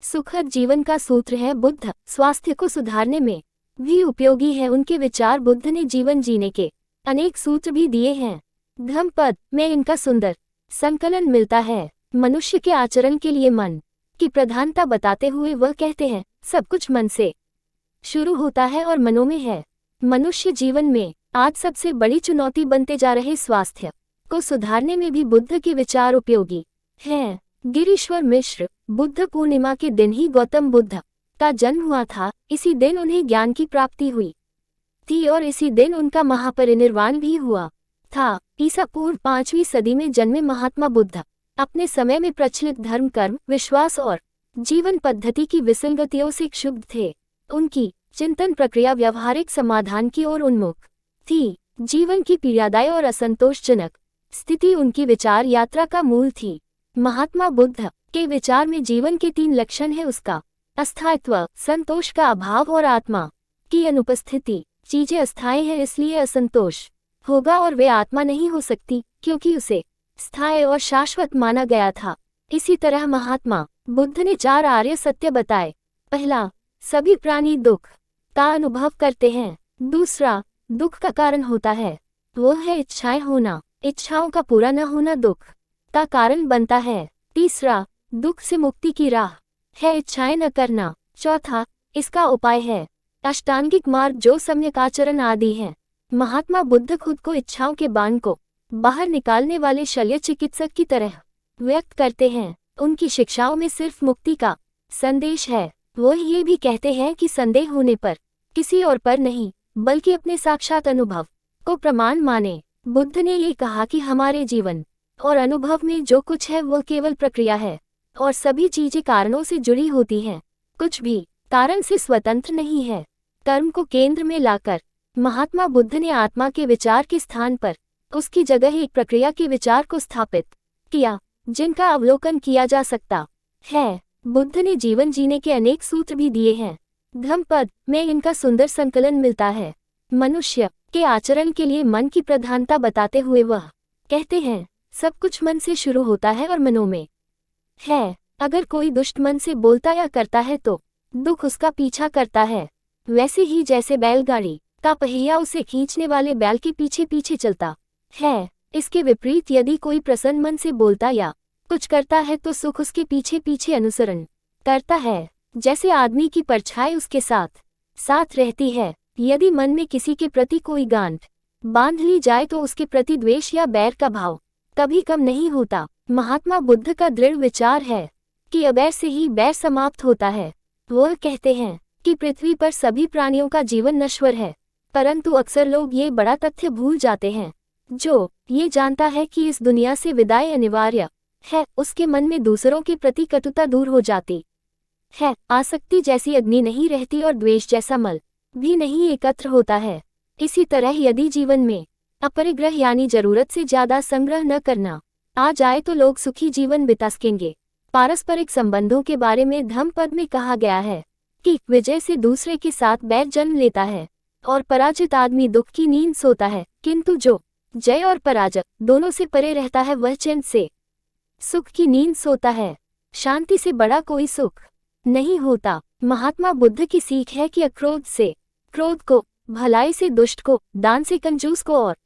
सुखद जीवन का सूत्र है बुद्ध। स्वास्थ्य को सुधारने में भी उपयोगी है उनके विचार। बुद्ध ने जीवन जीने के अनेक सूत्र भी दिए हैं। धम्मपद में इनका सुंदर संकलन मिलता है। मनुष्य के आचरण के लिए मन की प्रधानता बताते हुए वह कहते हैं, सब कुछ मन से शुरू होता है और मनों में है। मनुष्य जीवन में आज सबसे बड़ी चुनौती बनते जा रहे स्वास्थ्य को सुधारने में भी बुद्ध के विचार उपयोगी हैं। गिरीश्वर मिश्र। बुद्ध पूर्णिमा के दिन ही गौतम बुद्ध का जन्म हुआ था। इसी दिन उन्हें ज्ञान की प्राप्ति हुई थी और इसी दिन उनका महापरिनिर्वाण भी हुआ था। ईसा पूर्व 5वीं सदी में जन्मे महात्मा बुद्ध अपने समय में प्रचलित धर्म, कर्म, विश्वास और जीवन पद्धति की विसंगतियों से क्षुब्ध थे। उनकी चिंतन प्रक्रिया व्यवहारिक समाधान की ओर उन्मुख थी। जीवन की पीड़ादायी और असंतोषजनक स्थिति उनकी विचार यात्रा का मूल थी। महात्मा बुद्ध के विचार में जीवन के 3 लक्षण हैं, उसका अस्थायित्व, संतोष का अभाव और आत्मा की अनुपस्थिति। चीजें अस्थायी हैं इसलिए असंतोष होगा और वे आत्मा नहीं हो सकती क्योंकि उसे स्थायी और शाश्वत माना गया था। इसी तरह महात्मा बुद्ध ने 4 आर्य सत्य बताए। पहला, सभी प्राणी दुख का अनुभव करते हैं। दूसरा, दुख का कारण होता है, वो है इच्छाएं होना। इच्छाओं का पूरा न होना दुख का कारण बनता है। तीसरा, दुख से मुक्ति की राह है इच्छाएं न करना। चौथा, इसका उपाय है अष्टांगिक मार्ग जो सम्यक आचरण आदि है। महात्मा बुद्ध खुद को इच्छाओं के बाण को बाहर निकालने वाले शल्य चिकित्सक की तरह व्यक्त करते हैं। उनकी शिक्षाओं में सिर्फ मुक्ति का संदेश है। वो ये भी कहते हैं कि संदेह होने पर किसी और पर नहीं बल्कि अपने साक्षात अनुभव को प्रमाण माने। बुद्ध ने ये कहा कि हमारे जीवन और अनुभव में जो कुछ है वह केवल प्रक्रिया है और सभी चीजें कारणों से जुड़ी होती हैं। कुछ भी कारण से स्वतंत्र नहीं है। कर्म को केंद्र में लाकर महात्मा बुद्ध ने आत्मा के विचार के स्थान पर उसकी जगह एक प्रक्रिया के विचार को स्थापित किया जिनका अवलोकन किया जा सकता है। बुद्ध ने जीवन जीने के अनेक सूत्र भी दिए हैं। धम्मपद में इनका सुंदर संकलन मिलता है। मनुष्य के आचरण के लिए मन की प्रधानता बताते हुए वह कहते हैं, सब कुछ मन से शुरू होता है और मनों में है। अगर कोई दुष्ट मन से बोलता या करता है तो दुख उसका पीछा करता है। वैसे ही जैसे बैलगाड़ी का पहिया उसे खींचने वाले बैल के पीछे पीछे चलता है, इसके विपरीत यदि कोई प्रसन्न मन से बोलता या कुछ करता है तो सुख उसके पीछे पीछे अनुसरण करता है। जैसे आदमी की परछाई उसके साथ साथ रहती है। यदि मन में किसी के प्रति कोई गांठ बांध ली जाए तो उसके प्रति द्वेष या बैर का भाव कभी कम नहीं होता। महात्मा बुद्ध का दृढ़ विचार है कि अबैर से ही बैर समाप्त होता है। वह कहते हैं कि पृथ्वी पर सभी प्राणियों का जीवन नश्वर है, परंतु अक्सर लोग ये बड़ा तथ्य भूल जाते हैं। जो ये जानता है कि इस दुनिया से विदाई अनिवार्य है, उसके मन में दूसरों के प्रति कटुता दूर हो जाती है। आसक्ति जैसी अग्नि नहीं रहती और द्वेष जैसा मल भी नहीं एकत्र होता है। इसी तरह यदि जीवन में अपरिग्रह यानी जरूरत से ज्यादा संग्रह न करना आ जाए तो लोग सुखी जीवन बिता सकेंगे। पारस्परिक संबंधों के बारे में धम्मपद में कहा गया है कि विजय से दूसरे के साथ बैर जन्म लेता है और पराजित आदमी दुख की नींद सोता है, किंतु जो जय और पराजय दोनों से परे रहता है वह चैन से सुख की नींद सोता है। शांति से बड़ा कोई सुख नहीं होता। महात्मा बुद्ध की सीख है कि अक्रोध से क्रोध को, भलाई से दुष्ट को, दान से कंजूस को और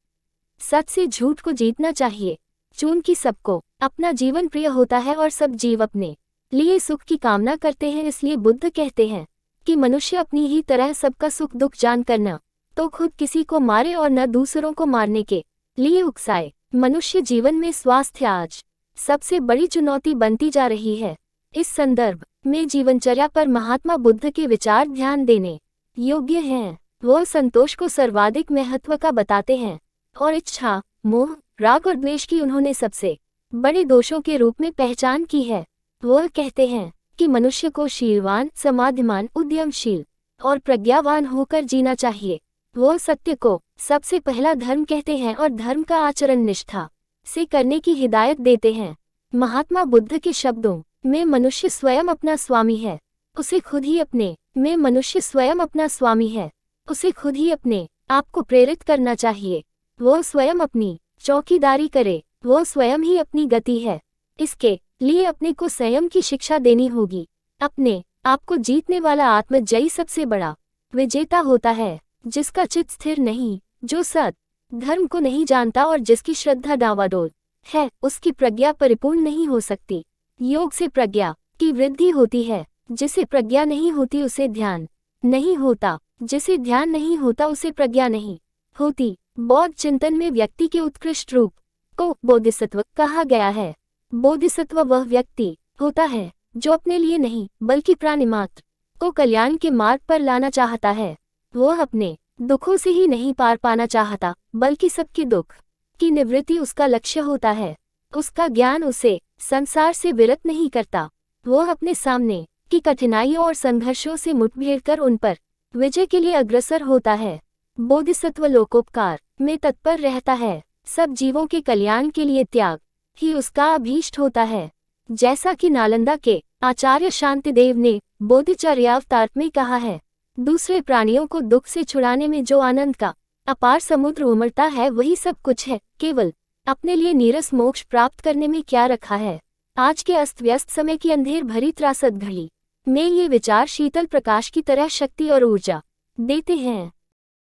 सच से झूठ को जीतना चाहिए। चूंकि सबको अपना जीवन प्रिय होता है और सब जीव अपने लिए सुख की कामना करते हैं, इसलिए बुद्ध कहते हैं कि मनुष्य अपनी ही तरह सबका सुख दुख जान कर न तो खुद किसी को मारे और न दूसरों को मारने के लिए उकसाए। मनुष्य जीवन में स्वास्थ्य आज सबसे बड़ी चुनौती बनती जा रही है। इस संदर्भ में जीवनचर्या पर महात्मा बुद्ध के विचार ध्यान देने योग्य हैं। वह संतोष को सर्वाधिक महत्व का बताते हैं और इच्छा, मोह, राग और द्वेष की उन्होंने सबसे बड़े दोषों के रूप में पहचान की है। वह कहते हैं कि मनुष्य को शीलवान, समाधिमान, उद्यमशील और प्रज्ञावान होकर जीना चाहिए। वह सत्य को सबसे पहला धर्म कहते हैं और धर्म का आचरण निष्ठा से करने की हिदायत देते हैं। महात्मा बुद्ध के शब्दों में मनुष्य स्वयं अपना स्वामी है, उसे खुद ही अपने में मनुष्य स्वयं अपना स्वामी है, उसे खुद ही अपने आप को प्रेरित करना चाहिए। वह स्वयं अपनी चौकीदारी करे, वह स्वयं ही अपनी गति है। इसके लिए अपने को संयम की शिक्षा देनी होगी। अपने आप को जीतने वाला आत्मजयी सबसे बड़ा विजेता होता है, जिसका चित्त स्थिर नहीं, जो सत धर्म को नहीं जानता और जिसकी श्रद्धा डावाडोल है, उसकी प्रज्ञा परिपूर्ण नहीं हो सकती। योग से प्रज्ञा की वृद्धि होती है। जिसे प्रज्ञा नहीं होती उसे ध्यान नहीं होता, जिसे ध्यान नहीं होता उसे प्रज्ञा नहीं होती। बौद्ध चिंतन में व्यक्ति के उत्कृष्ट रूप को बोधिसत्व कहा गया है। बोधिसत्व वह व्यक्ति होता है जो अपने लिए नहीं बल्कि प्राणी मात्र को कल्याण के मार्ग पर लाना चाहता है। वह अपने दुखों से ही नहीं पार पाना चाहता, बल्कि सबके दुख की निवृत्ति उसका लक्ष्य होता है। उसका ज्ञान उसे संसार से विरत नहीं करता। वह अपने सामने की कठिनाइयों और संघर्षों से मुठभेड़ कर उन पर विजय के लिए अग्रसर होता है। बोधिसत्व लोकोपकार में तत्पर रहता है। सब जीवों के कल्याण के लिए त्याग ही उसका अभीष्ट होता है। जैसा कि नालंदा के आचार्य शांतिदेव ने बोधिचर्यावतार में कहा है, दूसरे प्राणियों को दुख से छुड़ाने में जो आनंद का अपार समुद्र उमड़ता है वही सब कुछ है। केवल अपने लिए नीरस मोक्ष प्राप्त करने में क्या रखा है। आज के अस्त व्यस्त समय की अंधेर भरी त्रासद घड़ी में ये विचार शीतल प्रकाश की तरह शक्ति और ऊर्जा देते हैं।